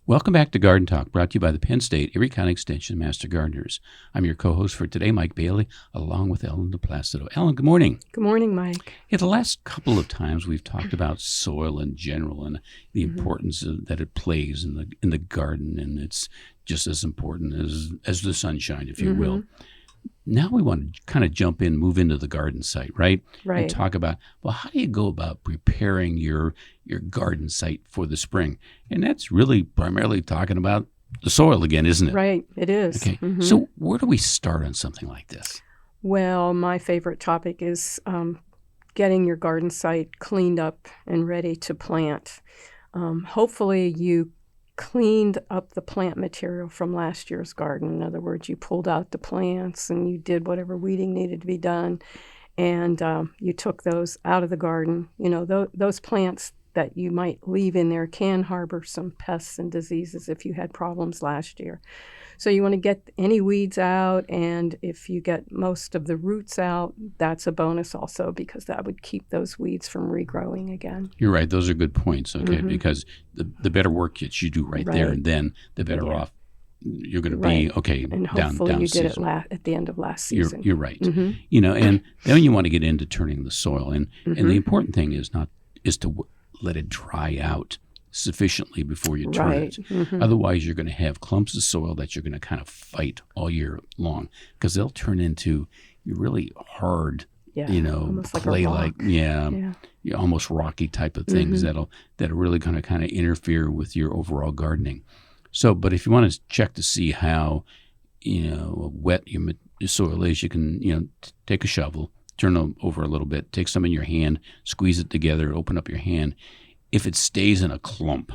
Welcome back to Garden Talk, brought to you by the Penn State Erie County Extension Master Gardeners. I'm your co-host for today, Mike Bailey, along with Ellen DePlacido. Ellen, good morning. Good morning, Mike. Yeah, the last couple of times we've talked about soil in general and the importance that it plays in the garden, and it's just as important as the sunshine, if you will. Now we want to kind of jump in, move into the garden site, right? Right. And talk about, well, how do you go about preparing your garden site for the spring? And that's really primarily talking about the soil again, isn't it? Right, it is. Okay. So where do we start on something like this? Well, my favorite topic is getting your garden site cleaned up and ready to plant. Hopefully you cleaned up the plant material from last year's garden. In other words, you pulled out the plants and you did whatever weeding needed to be done, and you took those out of the garden. You know, those plants that you might leave in there can harbor some pests and diseases if you had problems last year. So you want to get any weeds out, and if you get most of the roots out, that's a bonus also, because that would keep those weeds from regrowing again. You're right. Those are good points, okay? Because the better work that you do right there and then, the better off you're going to be, okay, and down hopefully you season. did it at the end of last season. You're right. You know, and then you want to get into turning the soil. And the important thing is to let it dry out sufficiently before you turn it. Otherwise, you're going to have clumps of soil that you're going to kind of fight all year long, because they'll turn into really hard, clay-like, almost rocky type of things that are really going to kind of interfere with your overall gardening. So, but if you want to check to see how, wet your soil is, you can, take a shovel, turn it over a little bit, take some in your hand, squeeze it together, open up your hand. If it stays in a clump,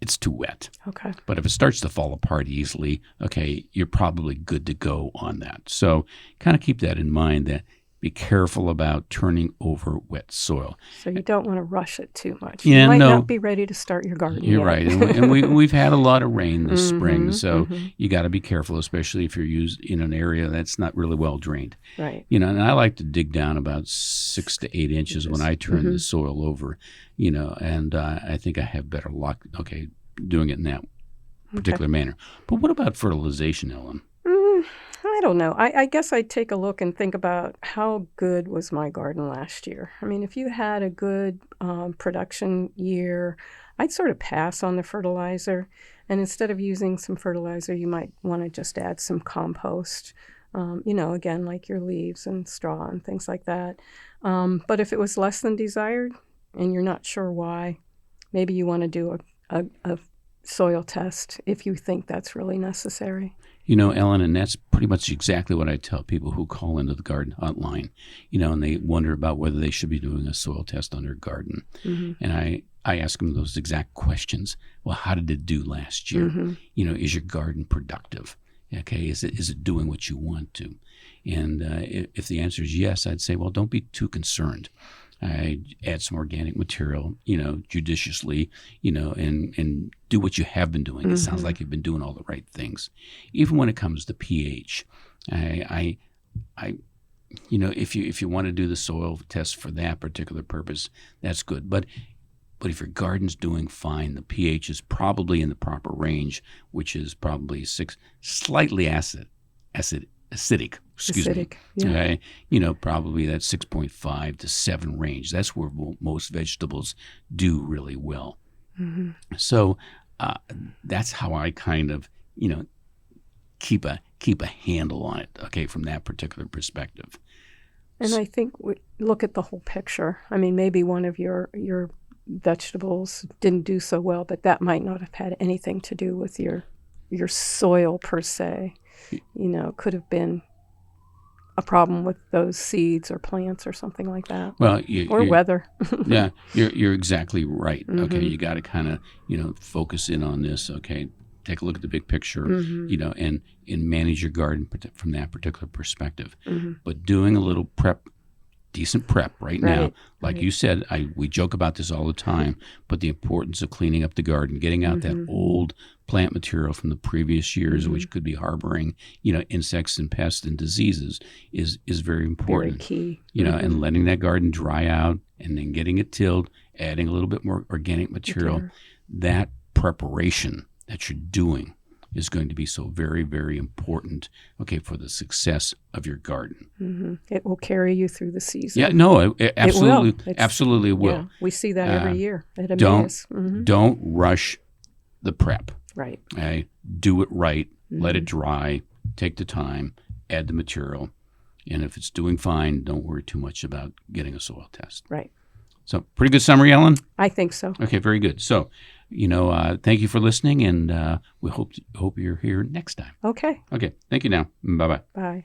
it's too wet. Okay. But if it starts to fall apart easily, okay, you're probably good to go on that. So kind of keep that in mind, that be careful about turning over wet soil. So you don't want to rush it too much. Yeah, you might not be ready to start your garden You're yet. right. And we've had a lot of rain this spring, so you got to be careful, especially if you're used in an area that's not really well drained. Right. And I like to dig down about 6 to 8 inches when I turn the soil over, and I think I have better luck, doing it in that particular manner. But what about fertilization, Ellen? I don't know. I guess I'd take a look and think about how good was my garden last year. I mean, if you had a good production year, I'd sort of pass on the fertilizer. And instead of using some fertilizer, you might want to just add some compost, again, like your leaves and straw and things like that. But if it was less than desired and you're not sure why, maybe you want to do a soil test if you think that's really necessary. Ellen, and that's pretty much exactly what I tell people who call into the garden hotline, and they wonder about whether they should be doing a soil test on their garden. And I ask them those exact questions. Well, how did it do last year? Is your garden productive? Okay, is it doing what you want to? And if the answer is yes, I'd say, well, don't be too concerned. I add some organic material, judiciously, and do what you have been doing. It sounds like you've been doing all the right things. Even when it comes to pH, if you want to do the soil test for that particular purpose, that's good. But if your garden's doing fine, the pH is probably in the proper range, which is probably 6, slightly acidic. Excuse me. Yeah. Okay, probably that 6.5 to 7 range. That's where most vegetables do really well. So that's how I kind of, keep a handle on it. Okay, from that particular perspective. And I think look at the whole picture. I mean, maybe one of your vegetables didn't do so well, but that might not have had anything to do with your soil per se. Could have been a problem with those seeds or plants or something like that. Well, or weather. Yeah, you're exactly right. Okay, you got to kind of focus in on this. Okay, take a look at the big picture. And manage your garden from that particular perspective. But doing a little decent prep right now. Like you said, we joke about this all the time, but the importance of cleaning up the garden, getting out that old plant material from the previous years, which could be harboring, insects and pests and diseases, is very important. Very key. And letting that garden dry out and then getting it tilled, adding a little bit more organic material. That preparation, that you're doing is going to be so very, very important, okay, for the success of your garden. Mm-hmm. It will carry you through the season. Yeah, no, it absolutely, It will. absolutely will. Yeah, we see that every year at Emmaus. Don't rush the prep. Right. Okay? Do it right. Let it dry. Take the time. Add the material. And if it's doing fine, don't worry too much about getting a soil test. Right. So pretty good summary, Ellen? I think so. Okay, very good. So, thank you for listening, and we hope you're here next time. Okay. Okay, thank you now. Bye-bye. Bye.